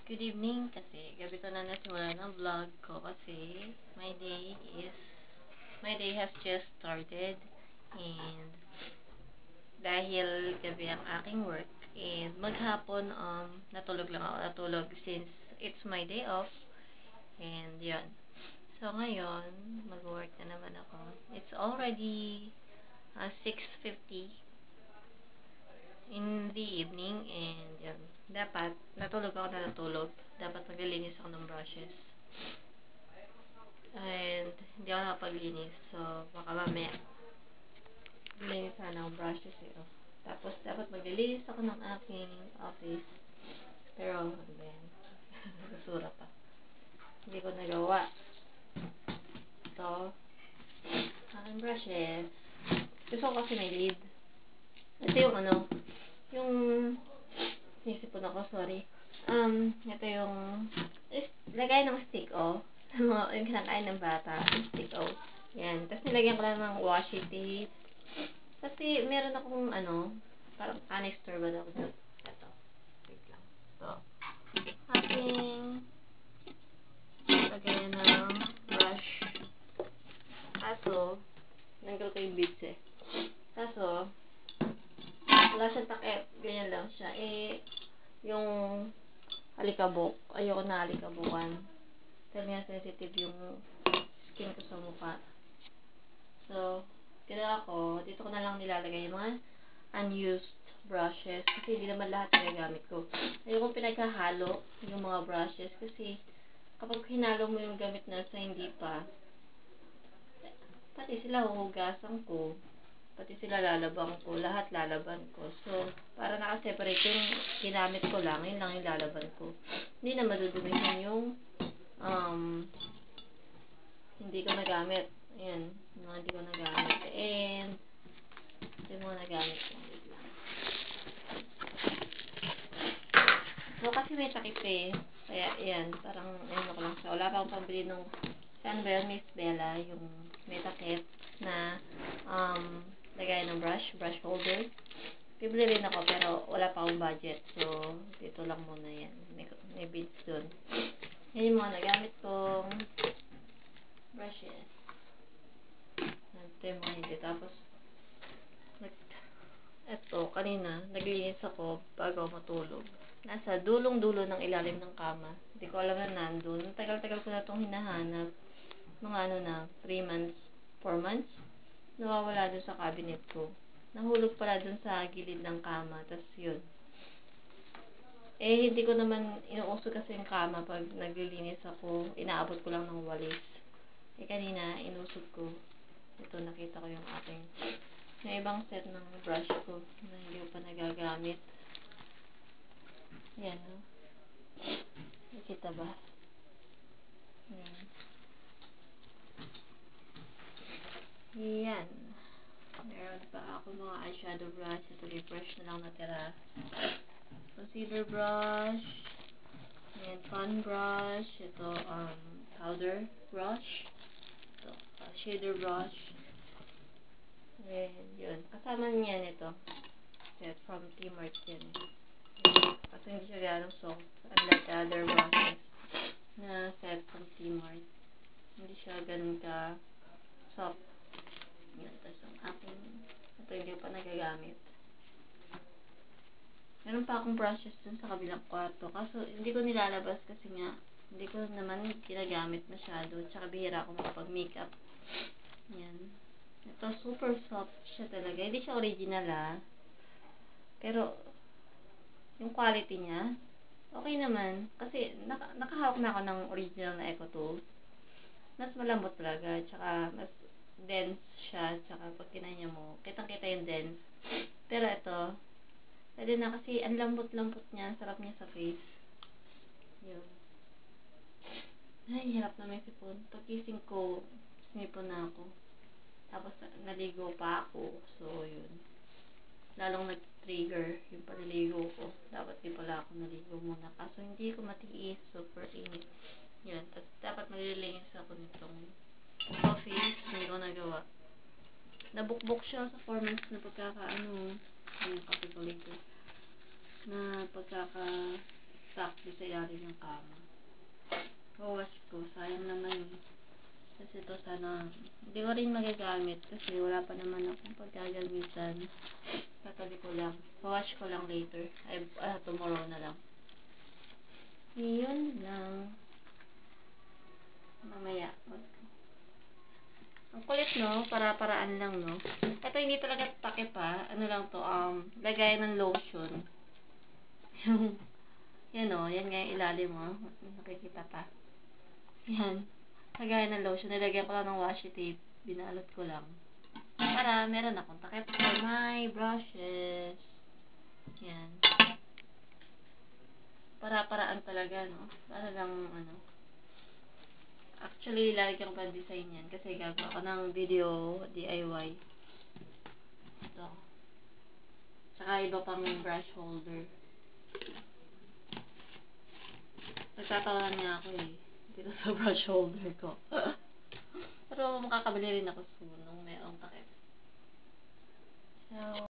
Good evening kasi gabi ko na nasimulan ng vlog ko kasi my day has just started and dahil gabi ang aking work and maghapon natulog lang ako since it's my day off and yun. So ngayon mag-work na naman ako. It's already 6:50 in the evening and yun. Dapat natulog. Dapat maglilinis ako ng brushes. And hindi ako nakapaglinis. So baka mamaya maglinis sana ng brushes Tapos dapat maglilinis ako ng aking office. Pero ano ba yan? Basura pa. Hindi ko nagawa. So aking brushes. Gusto ko kasi may lid. Ito yung nisipon ako, sorry. Ito yung lagay ng stick, yung kinakain ng bata, stick, yan. Tapos nilagyan ko lang ng washi tape. Kasi meron akong, parang canister ba daw. Ito. Wait lang. Ito. Ating lagayan ng brush. Kaso, nanggal ko yung beads Kaso, wala siyang takip. Ganyan lang siya. Yung alikabok. Ayoko na alikabukan. Dahil nga sensitive yung skin ko sa mukha. So, ginawa ko, dito ko na lang nilalagay yung mga unused brushes. Kasi hindi naman lahat nagagamit ko. Ayoko pinaghahalo yung mga brushes. Kasi, kapag hinalo mo yung gamit na sa hindi pa, pati sila huhugasan ko. Pati sila lalabang ko. Lahat lalaban ko. So, para nakaseparate yung ginamit ko lang. Yun lang yung lalaban ko. Hindi na madudumihin yung hindi ko nagamit. Ayan. Yung mga hindi ko nagamit. And, yung mga nagamit ko. So, kasi may takip Kaya, ayan. Parang, ayun ko lang siya. Wala pa akong pambili nung saan ba yun, Miss Bella, yung may takip na, lagay ng brush holder. Bibili rin ako, pero wala pa akong budget. So, dito lang muna yan. May beads dun. Yan yung mga nagamit kong brushes. Ito yung mga hindi. Tapos, kanina, naglinis ako bago matulog. Nasa dulong-dulo ng ilalim ng kama. Hindi ko alam na nandun. Tagal-tagal ko na itong hinahanap. Mga 3 months, 4 months. Nawawala dun sa cabinet ko. Nahulog pala dun sa gilid ng kama. Tapos yun. Hindi ko naman inuuso kasi yung kama pag naglilinis ako. Inaabot ko lang ng walis. Kanina, inusog ko. Ito, nakita ko yung aking may ibang set ng brush ko na hindi ko pa nagagamit. Yan, nakita ba? Yan. Meron pa ako mga eyeshadow brush. Ito, refresh na lang natira. Concealer brush. Ayan, fun brush. Ito, powder brush. Ito, shader brush. And yun. Kasama niyan ito. Set from T-Mart yan. Kasi hindi siya ganong soft. Unlike other brushes na set from T-Mart. Hindi siya ganun ka soft. Yan. Tapos ang aking ito hindi ko pa nagagamit. Meron pa akong brushes dun sa kabilang kwarto. Kaso hindi ko nilalabas kasi nga hindi ko naman ginagamit masyado. Tsaka bihira ako makapag-makeup. Yan. Ito, super soft siya talaga. Hindi siya original pero yung quality niya okay naman. Kasi nakahawak na ako ng original na Eco Tools. Mas malambot talaga. Tsaka mas dense siya. Tsaka pag kinanya mo, kitang-kita yung dense. Pero ito, pwede na kasi ang lambot-lambot niya. Sarap niya sa face. Yun. Ay, hirap na may sipon. Pagkising ko, sinipon na ako. Tapos, naligo pa ako. So, yun. Lalong nag-trigger yung paliligo ko. Dapat di pala ako naligo muna. Kaso, hindi ko matiis. Super init. Yun. Tapos, dapat malilinis ako nitong office. Hindi ko nagawa. Nabukbok siya sa 4 months na pagkakaano. Yung kapituloy ko. Na exactly sa ilalim ng kama. Wawash ko. Sayang naman eh. Kasi ito sana, hindi ko rin magagamit kasi wala pa naman akong pagkagamitan. Tatabi ko lang. Wawash ko lang later. Ay, tomorrow na lang. Yun lang. Mamaya. Ang kulit, no? Para-paraan lang, no? Ito hindi talaga takip, ha? Ano lang to, lagay ng lotion. Yung, yan, o. Yan nga yung ilalim, o. Nakikita pa. Yan. Lagay ng lotion. Nilagyan ko lang ng washi tape. Binalot ko lang. Para meron akong takip for my brushes. Yan. Para-paraan talaga, no? Para lang, ano. Actually, lalagyan ko pa design yan. Kasi gagawa ko ng video DIY. Ito. Saka iba pang brush holder. Nagtatawanan niya ako eh. Dito sa brush holder ko. Pero makakabili rin ako soon nung mayroong takip. So,